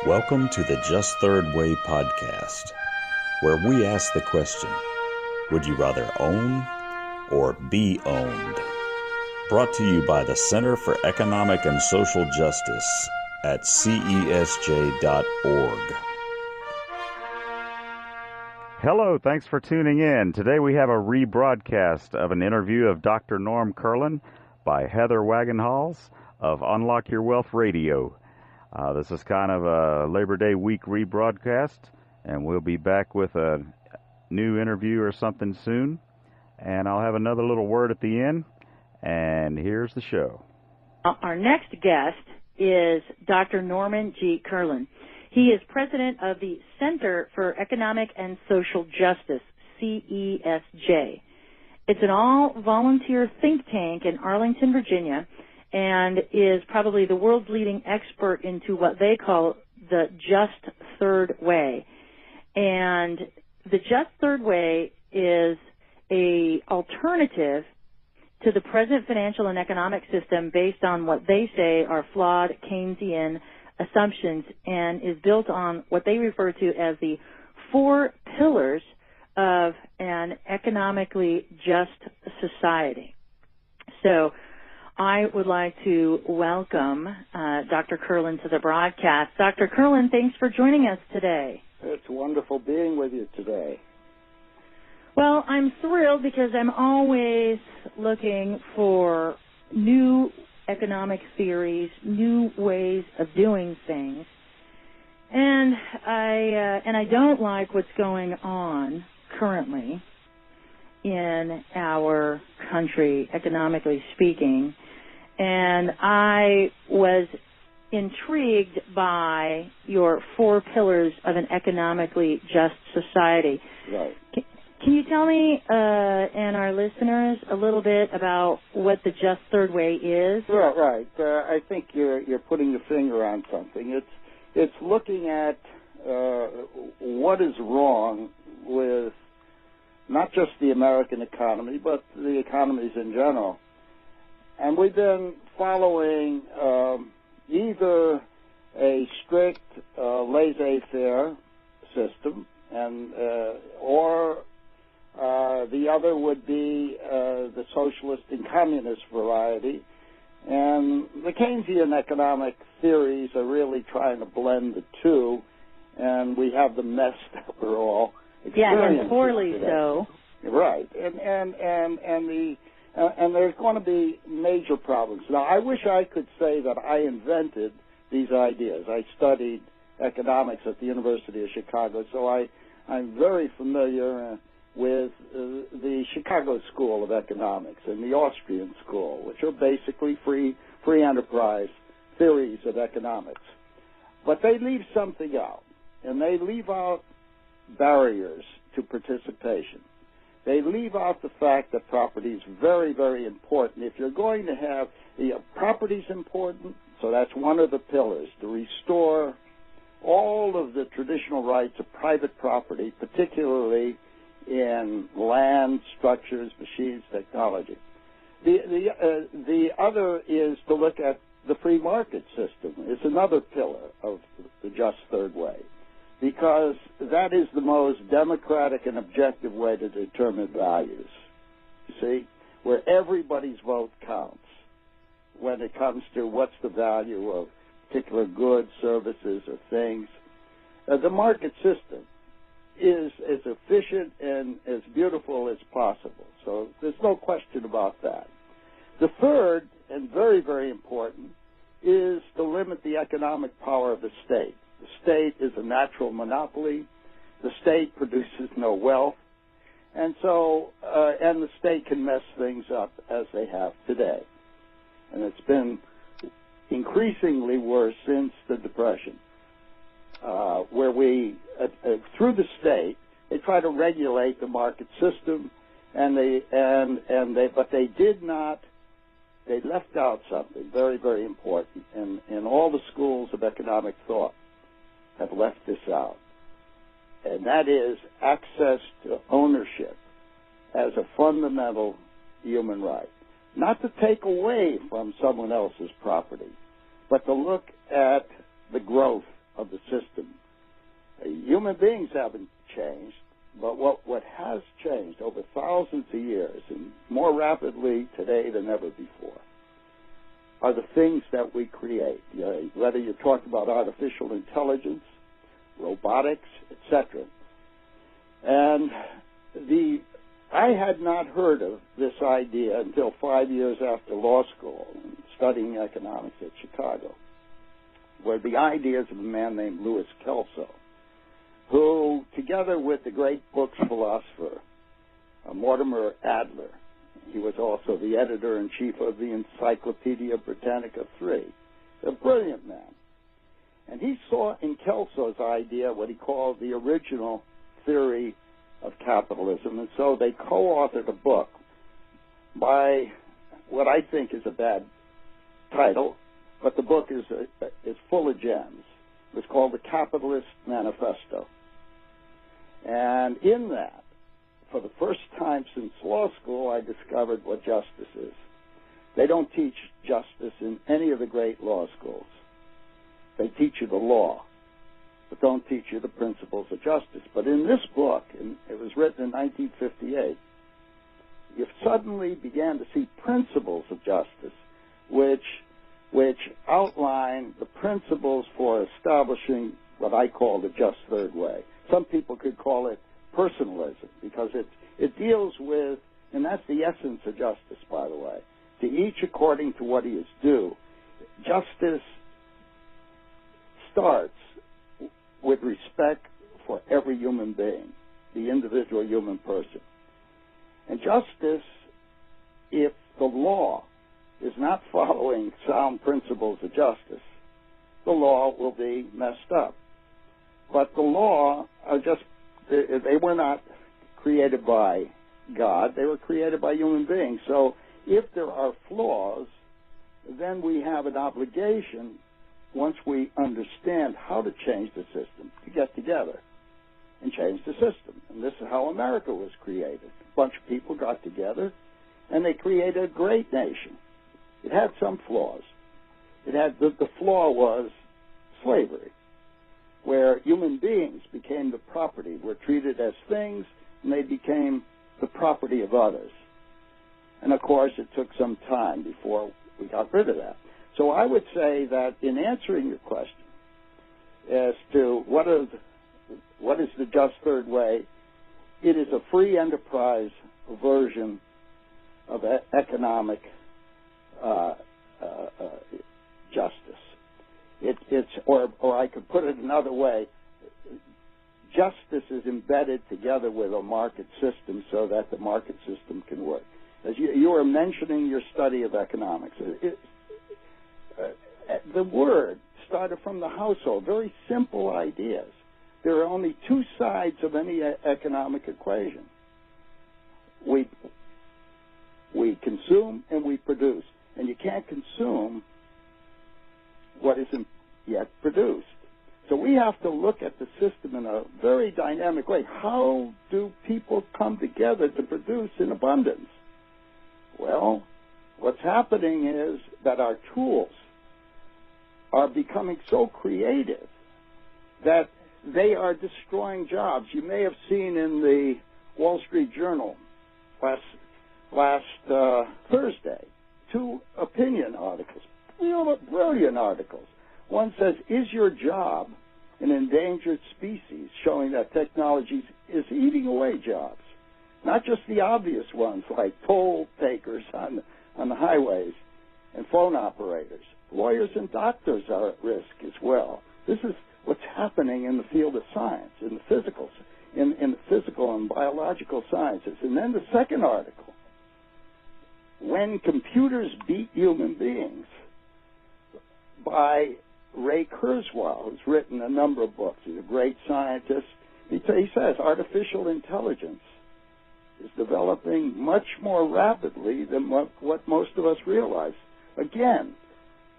Welcome to the Just Third Way podcast, where we ask the question, would you rather own or be owned? Brought to you by the Center for Economic and Social Justice at cesj.org. Hello, thanks for tuning in. Today we have a rebroadcast of an interview of Dr. Norm Kurland by Heather Wagenhals of Unlock Your Wealth Radio. This is kind of a Labor Day week rebroadcast, and we'll be back with a new interview or something soon. And I'll have another little word at the end, and here's the show. Our next guest is Dr. Norman G. Kurland. He is president of the Center for Economic and Social Justice, CESJ. It's an all-volunteer think tank in Arlington, Virginia, and is probably the world's leading expert into what they call the Just Third Way. And the Just Third Way is a alternative to the present financial and economic system based on what they say are flawed Keynesian assumptions, and is built on what they refer to as the 4 pillars of an economically just society. So I would like to welcome Dr. Kurland to the broadcast. Dr. Kurland, thanks for joining us today. It's wonderful being with you today. Well, I'm thrilled because I'm always looking for new economic theories, new ways of doing things. And I don't like what's going on currently in our country, economically speaking. And I was intrigued by your 4 pillars of an economically just society. Right. Can you tell me and our listeners a little bit about what the Just Third Way is? Right. I think you're putting the finger on something. It's looking at what is wrong with not just the American economy, but the economies in general. And we've been following either a strict laissez-faire system, or the other would be the socialist and communist variety. And the Keynesian economic theories are really trying to blend the two, and we have the mess that we're all experiencing. Yeah, and poorly today. so. Right. And there's going to be major problems. Now, I wish I could say that I invented these ideas. I studied economics at the University of Chicago, so I'm very familiar with the Chicago School of Economics and the Austrian School, which are basically free enterprise theories of economics. But they leave something out, and they leave out barriers to participation. They leave out the fact that property is very, very important. If you're going to have property is important, so that's one of the pillars, to restore all of the traditional rights of private property, particularly in land, structures, machines, technology. The other is to look at the free market system. It's another pillar of the Just Third Way, because that is the most democratic and objective way to determine values, you see, where everybody's vote counts when it comes to what's the value of particular goods, services, or things. The market system is as efficient and as beautiful as possible. So there's no question about that. The third, and very, very important, is to limit the economic power of the state. The state is a natural monopoly. The state produces no wealth. And so, and the state can mess things up as they have today. And it's been increasingly worse since the Depression, where we, through the state, they try to regulate the market system, but they did not. They left out something very, very important, and all the schools of economic thought have left this out, and that is access to ownership as a fundamental human right. Not to take away from someone else's property, but to look at the growth of the system. Human beings haven't changed, but what has changed over thousands of years, and more rapidly today than ever before, are the things that we create. Whether you talk about artificial intelligence, robotics, etc. And I had not heard of this idea until 5 years after law school, studying economics at Chicago, were the ideas of a man named Louis Kelso, who, together with the great books philosopher Mortimer Adler, he was also the editor-in-chief of the Encyclopedia Britannica III, a brilliant man. And he saw in Kelso's idea what he called the original theory of capitalism, and so they co-authored a book by what I think is a bad title, but the book is full of gems. It was called The Capitalist Manifesto. And in that, for the first time since law school, I discovered what justice is. They don't teach justice in any of the great law schools. They teach you the law, but don't teach you the principles of justice. But in this book, and it was written in 1958, you suddenly began to see principles of justice, which outline the principles for establishing what I call the just third way. Some people could call it personalism, because it deals with, and that's the essence of justice, by the way, to each according to what he is due. Justice starts with respect for every human being, the individual human person. And justice, if the law is not following sound principles of justice, the law will be messed up. But the law are they were not created by God, they were created by human beings. So if there are flaws, then we have an obligation, once we understand how to change the system, to get together and change the system. And this is how America was created. A bunch of people got together, and they created a great nation. It had some flaws. The flaw was slavery, where human beings became the property, were treated as things, and they became the property of others. And of course, it took some time before we got rid of that. So I would say that in answering your question as to what is the just third way, it is a free enterprise version of economic justice. Or I could put it another way, justice is embedded together with a market system so that the market system can work. As you were mentioning your study of economics, the word started from the household, very simple ideas. There are only two sides of any economic equation. We consume and we produce. And you can't consume what isn't yet produced. So we have to look at the system in a very dynamic way. How do people come together to produce in abundance? Well, what's happening is that our tools are becoming so creative that they are destroying jobs. You may have seen in the Wall Street Journal last Thursday 2 opinion articles, brilliant articles. One says, is your job an endangered species, showing that technology is eating away jobs? Not just the obvious ones like toll takers on the highways and phone operators. Lawyers and doctors are at risk as well. This is what's happening in the field of science, in the physical and biological sciences. And then the second article, when computers beat human beings, by Ray Kurzweil, who's written a number of books. He's a great scientist. He says artificial intelligence is developing much more rapidly than what most of us realize. Again,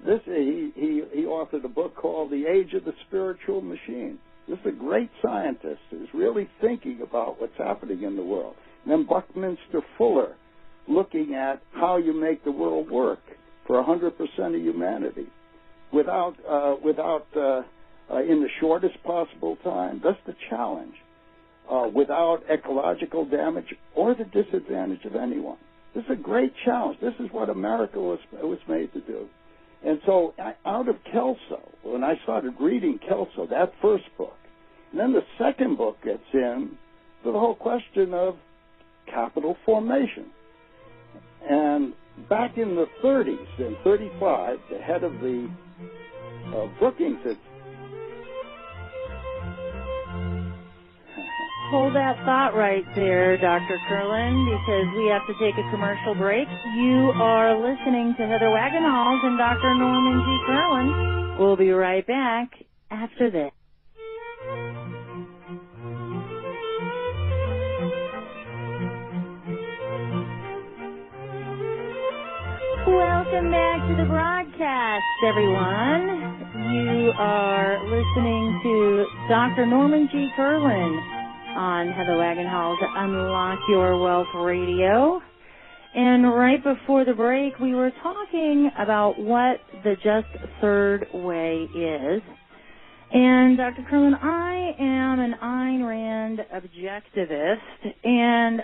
he authored a book called The Age of the Spiritual Machine. This is a great scientist who's really thinking about what's happening in the world. And then Buckminster Fuller, looking at how you make the world work for 100% of humanity without in the shortest possible time. That's the challenge, without ecological damage or the disadvantage of anyone. This is a great challenge. This is what America was made to do. And so out of Kelso, when I started reading Kelso, that first book, and then the second book gets in to the whole question of capital formation. And back in the 30s, in 35, the head of the Brookings had... Hold that thought right there, Dr. Kurland, because we have to take a commercial break. You are listening to Heather Wagenhals and Dr. Norman G. Kurland. We'll be right back after this. Welcome back to the broadcast, everyone. You are listening to Dr. Norman G. Kurland on Heather Wagenhals Unlock Your Wealth Radio. And right before the break, we were talking about what the just third way is. And Dr. Kurland, I am an Ayn Rand objectivist, and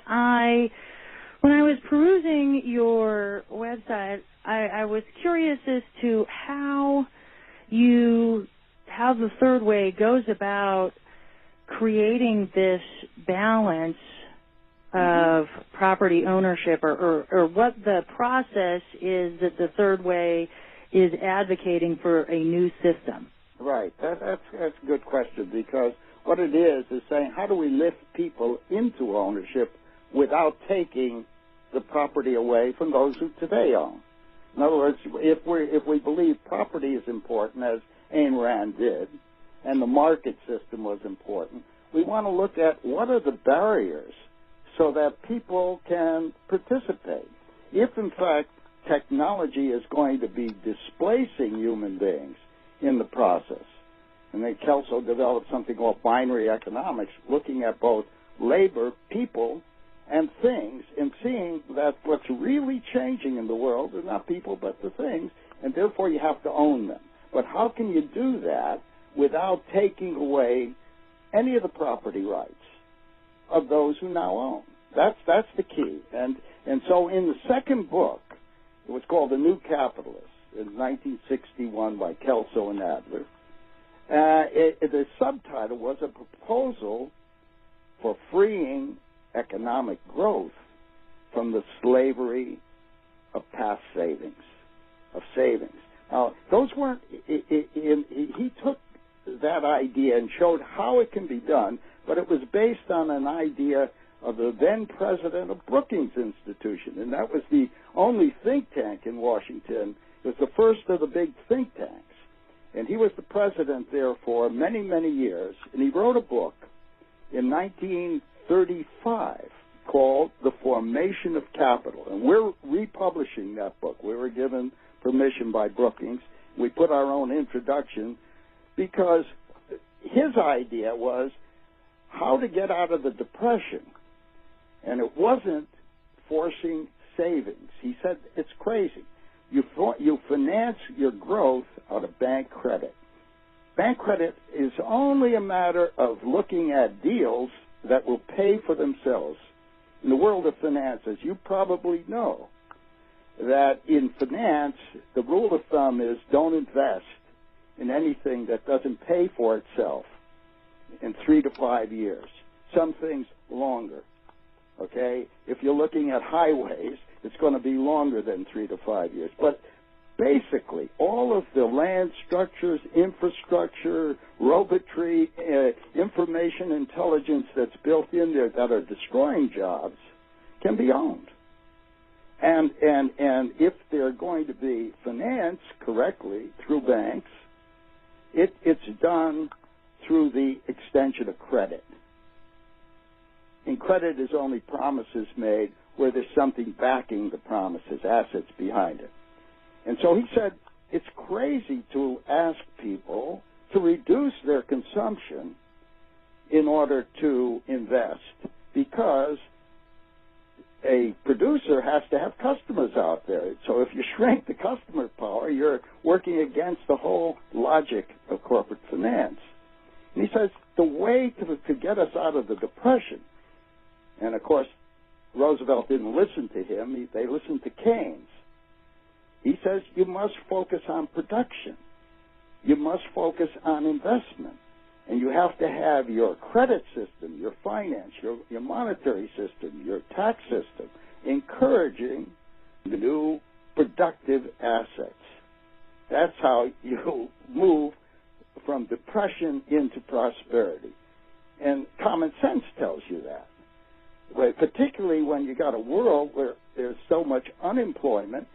when I was perusing your website, I was curious as to how the third way goes about creating this balance of property ownership, or what the process is that the third way is advocating for a new system. Right. That's a good question, because what it is saying, how do we lift people into ownership without taking the property away from those who today own? In other words, if we believe property is important, as Ayn Rand did, and the market system was important, we want to look at what are the barriers so that people can participate. If, in fact, technology is going to be displacing human beings in the process, and then Kelso developed something called binary economics, looking at both labor, people, and things, and seeing that what's really changing in the world is not people but the things, and therefore you have to own them. But how can you do that without taking away any of the property rights of those who now own? That's the key. And so in the second book, it was called The New Capitalist in 1961 by Kelso and Adler. The subtitle was a proposal for freeing economic growth from the slavery of past savings. Now, those weren't, he took that idea and showed how it can be done, but it was based on an idea of the then president of Brookings Institution, and that was the only think tank in Washington. It was the first of the big think tanks, and he was the president there for many, many years, and he wrote a book in 1935 called The Formation of Capital, and we're republishing that book. We were given permission by Brookings. We put our own introduction because his idea was how to get out of the Depression, and it wasn't forcing savings. He said it's crazy. You finance your growth out of bank credit. Bank credit is only a matter of looking at deals that will pay for themselves. In the world of finance, as you probably know, that in finance, the rule of thumb is don't invest in anything that doesn't pay for itself in 3 to 5 years. Some things longer, okay? If you're looking at highways, it's going to be longer than 3 to 5 years. But basically, all of the land structures, infrastructure, robotry, information intelligence that's built in there that are destroying jobs can be owned. And if they're going to be financed correctly through banks, it's done through the extension of credit. And credit is only promises made where there's something backing the promises, assets behind it. And so he said it's crazy to ask people to reduce their consumption in order to invest, because a producer has to have customers out there. So if you shrink the customer power, you're working against the whole logic of corporate finance. And he says the way to get us out of the Depression, and of course Roosevelt didn't listen to him, they listened to Keynes. He says you must focus on production. You must focus on investment. And you have to have your credit system, your finance, your monetary system, your tax system, encouraging new productive assets. That's how you move from depression into prosperity. And common sense tells you that. Particularly when you got a world where there's so much unemployment,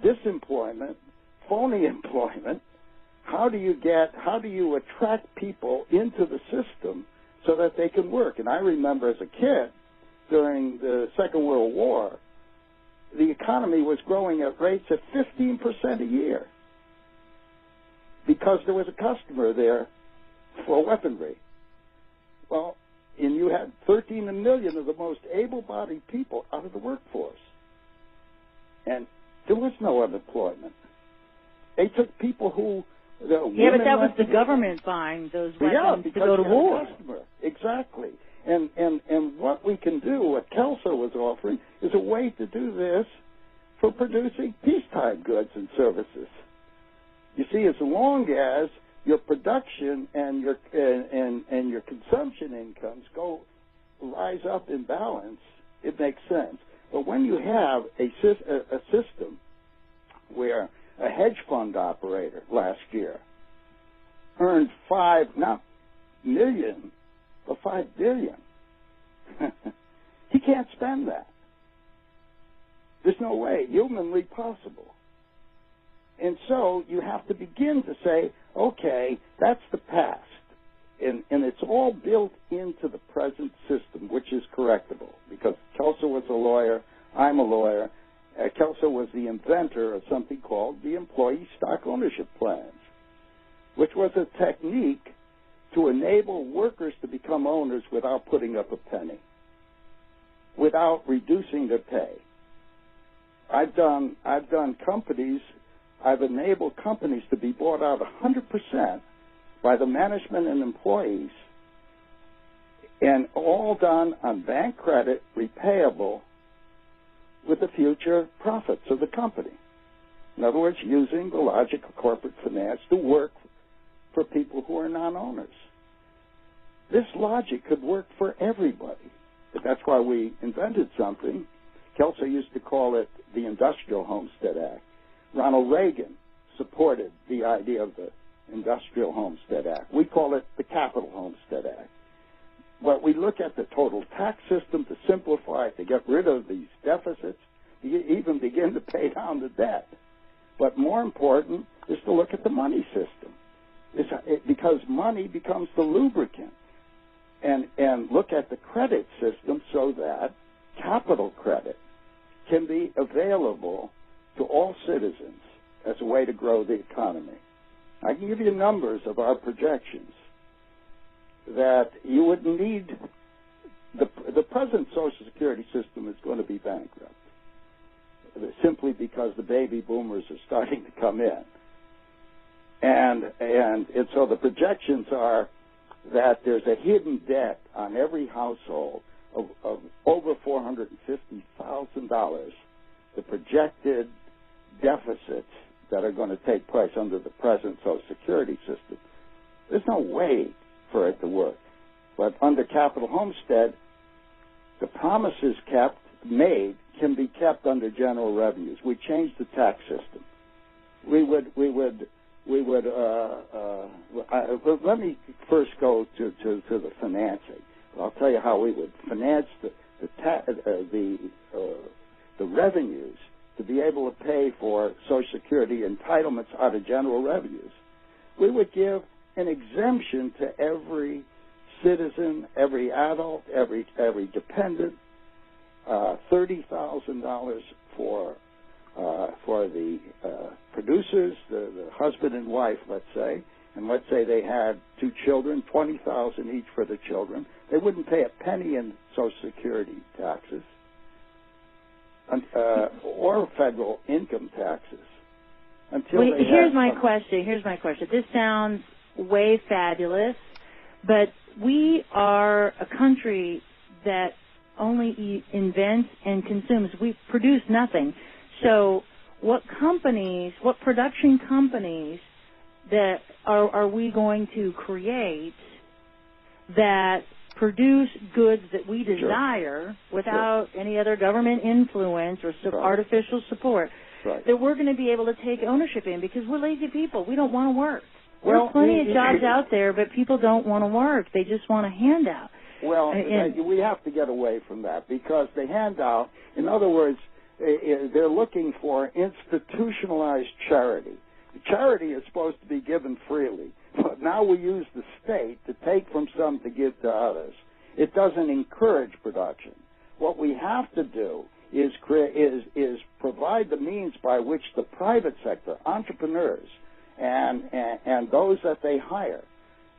disemployment, phony employment. How do you attract people into the system so that they can work? And I remember as a kid, during the Second World War, the economy was growing at rates of 15% a year because there was a customer there for weaponry. Well, and you had 13 million of the most able-bodied people out of the workforce. And there was no unemployment. They took people who... but that was the government buying those weapons to go to war. Exactly. And what we can do, what Kelso was offering, is a way to do this for producing peacetime goods and services. You see, as long as your production and your consumption incomes rise up in balance, it makes sense. But when you have a system where a hedge fund operator last year earned not million, but $5 billion. He can't spend that. There's no way humanly possible. And so you have to begin to say, okay, that's the past. And it's all built into the present system, which is correctable. Because Kelso was a lawyer, I'm a lawyer. Kelso was the inventor of something called the employee stock ownership plans, which was a technique to enable workers to become owners without putting up a penny, without reducing their pay. I've done companies, I've enabled companies to be bought out 100% by the management and employees, and all done on bank credit, repayable, with the future profits of the company. In other words, using the logic of corporate finance to work for people who are non-owners. This logic could work for everybody. But that's why we invented something. Kelso used to call it the Industrial Homestead Act. Ronald Reagan supported the idea of the Industrial Homestead Act. We call it the Capital Homestead Act. But we look at the total tax system to simplify it, to get rid of these deficits, to even begin to pay down the debt. But more important is to look at the money system, because money becomes the lubricant, and look at the credit system so that capital credit can be available to all citizens as a way to grow the economy. I can give you numbers of our projections that you would need. The present Social Security system is going to be bankrupt simply because the baby boomers are starting to come in. And so the projections are that there's a hidden debt on every household of over $450,000, the projected deficits that are going to take place under the present Social Security system. There's no way for it to work. But under Capital Homestead, the promises made can be kept under general revenues. We changed the tax system. Let me first go to the financing. I'll tell you how we would finance the revenues to be able to pay for Social Security entitlements out of general revenues. We would give an exemption to every citizen, every adult, every dependent, $30,000 for the producers, the husband and wife, let's say, and let's say they had 2 children, $20,000 each for the children. They wouldn't pay a penny in Social Security taxes. or federal income taxes until well, here's my question. This sounds way fabulous, but we are a country that only invents and consumes. We produce nothing. So what production companies that are we going to create that produce goods that we desire without any other government influence or artificial support that we're going to be able to take ownership in, because we're lazy people. We don't want to work. There are plenty of jobs out there, but people don't want to work. They just want a handout. Well, we have to get away from that, because the handout, in other words, they're looking for institutionalized charity. Charity is supposed to be given freely, but now we use the state to take from some to give to others. It doesn't encourage production. What we have to do is provide the means by which the private sector, entrepreneurs, and those that they hire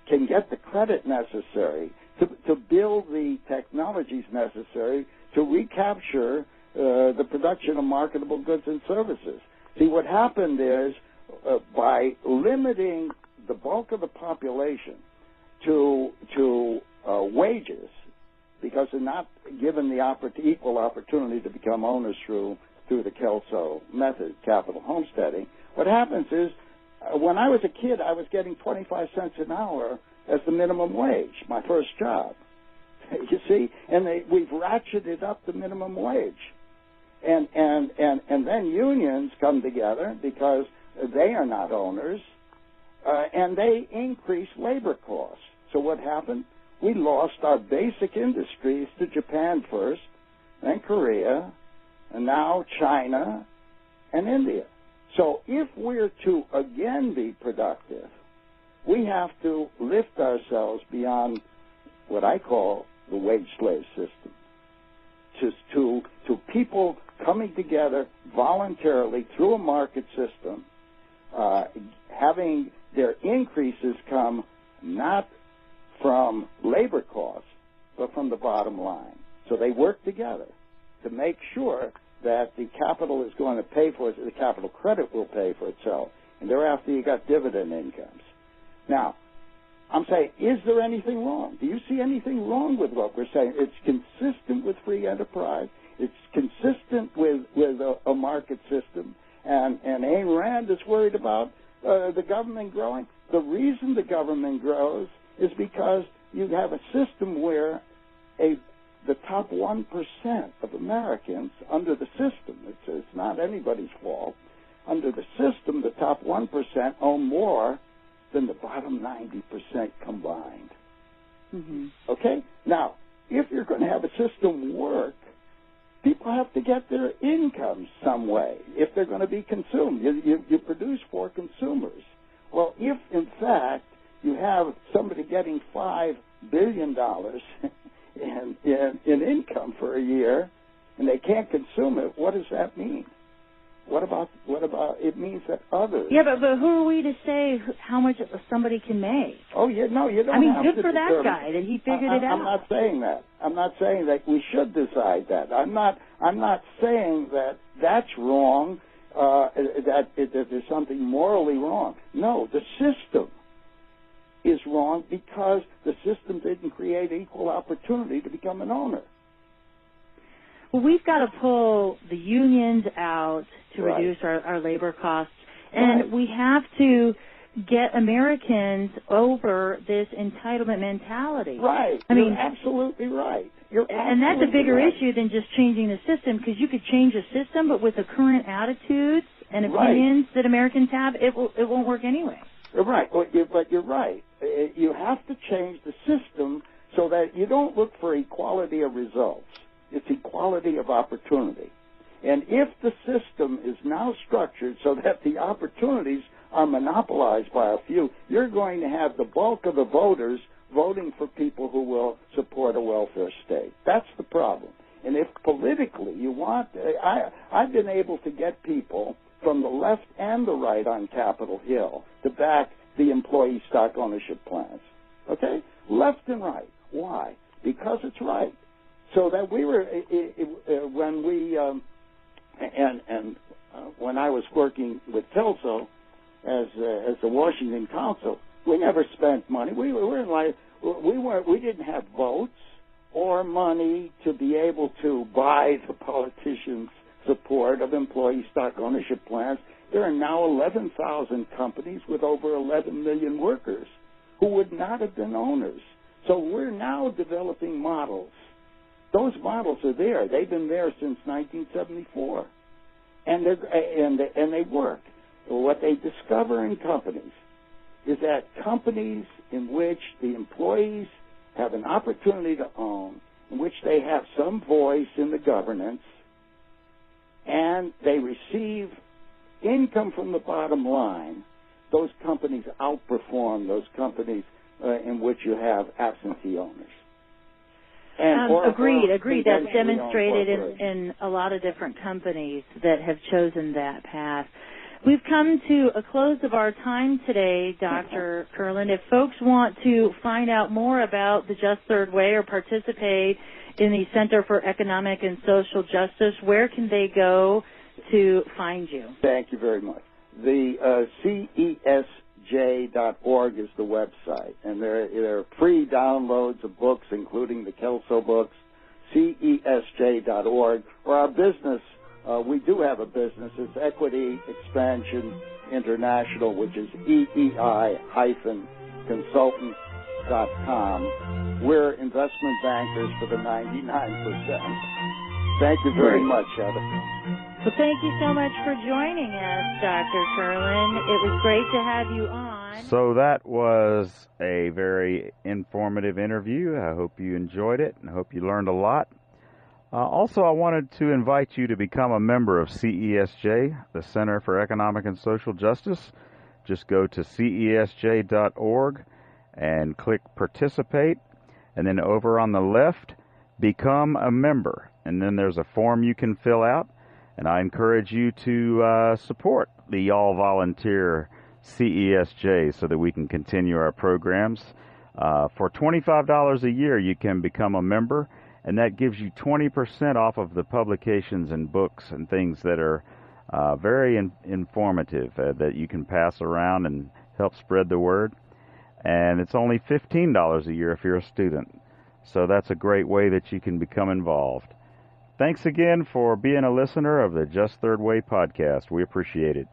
can get the credit necessary to build the technologies necessary to recapture the production of marketable goods and services. See, what happened is by limiting the bulk of the population to wages, because they're not given the equal opportunity to become owners through the Kelso method, capital homesteading, what happens is, when I was a kid, I was getting 25 cents an hour as the minimum wage, my first job. You see, and we've ratcheted up the minimum wage, and then unions come together because they are not owners, and they increase labor costs. So what happened? We lost our basic industries to Japan first, then Korea, and now China and India. So if we're to again be productive, we have to lift ourselves beyond what I call the wage slave system, to people coming together voluntarily through a market system, having their increases come not from labor costs, but from the bottom line. So they work together to make sure that the capital is going to pay for it, the capital credit will pay for itself, and thereafter you got dividend incomes. Now, I'm saying, is there anything wrong? Do you see anything wrong with what we're saying? It's consistent with free enterprise. It's consistent with a market system. And Ayn Rand is worried about the government growing. The reason the government grows is because you have a system where the top 1% of Americans under the system, it's not anybody's fault, under the system, the top 1% own more than the bottom 90% combined. Mm-hmm. Okay? Now, if you're going to have a system work, people have to get their income some way if they're going to be consumed. You produce for consumers. Well, if, in fact, you have somebody getting $5 billion in income for a year and they can't consume it, what does that mean? What about it means that others... Yeah, but who are we to say how much somebody can make? Oh, yeah, no, you don't have to. I mean, have good for that guy that he figured it out. I'm not saying that. I'm not saying that we should decide that. I'm not saying that that's wrong, that there's something morally wrong. No, the system is wrong because the system didn't create equal opportunity to become an owner. Well, we've got to pull the unions out to reduce our labor costs, and we have to get Americans over this entitlement mentality. Right. I mean, you're absolutely right. And that's a bigger issue than just changing the system, because you could change the system, but with the current attitudes and opinions that Americans have, it won't work anyway. Right. But you're right. You have to change the system so that you don't look for equality of results. It's equality of opportunity. And if the system is now structured so that the opportunities are monopolized by a few, you're going to have the bulk of the voters voting for people who will support a welfare state. That's the problem. And if politically you want, I've been able to get people from the left and the right on Capitol Hill to back the employee stock ownership plans. Okay? Left and right. Why? Because it's right. So that we were, when we and when I was working with Kelso as the Washington Council, we never spent money. We didn't have votes or money to be able to buy the politicians' support of employee stock ownership plans. There are now 11,000 companies with over 11 million workers who would not have been owners. So we're now developing models. Those models are there. They've been there since 1974, and they work. What they discover in companies is that companies in which the employees have an opportunity to own, in which they have some voice in the governance, and they receive income from the bottom line, those companies outperform those companies in which you have absentee owners. Agreed. That's demonstrated in a lot of different companies that have chosen that path. We've come to a close of our time today, Dr. Kurland. If folks want to find out more about the Just Third Way or participate in the Center for Economic and Social Justice, where can they go to find you? Thank you very much. The CESJ.org is the website, and there are free downloads of books, including the Kelso books, CESJ.org. For our business, we do have a business. It's Equity Expansion International, which is EEI-consultants.com. We're investment bankers for the 99%. Thank you very much, Heather. Well, thank you so much for joining us, Dr. Kurland. It was great to have you on. So that was a very informative interview. I hope you enjoyed it and I hope you learned a lot. Also, I wanted to invite you to become a member of CESJ, the Center for Economic and Social Justice. Just go to CESJ.org and click Participate. And then over on the left, Become a Member. And then there's a form you can fill out. And I encourage you to support the all-volunteer CESJ so that we can continue our programs. For $25 a year, you can become a member, and that gives you 20% off of the publications and books and things that are very informative that you can pass around and help spread the word. And it's only $15 a year if you're a student. So that's a great way that you can become involved. Thanks again for being a listener of the Just Third Way podcast. We appreciate it.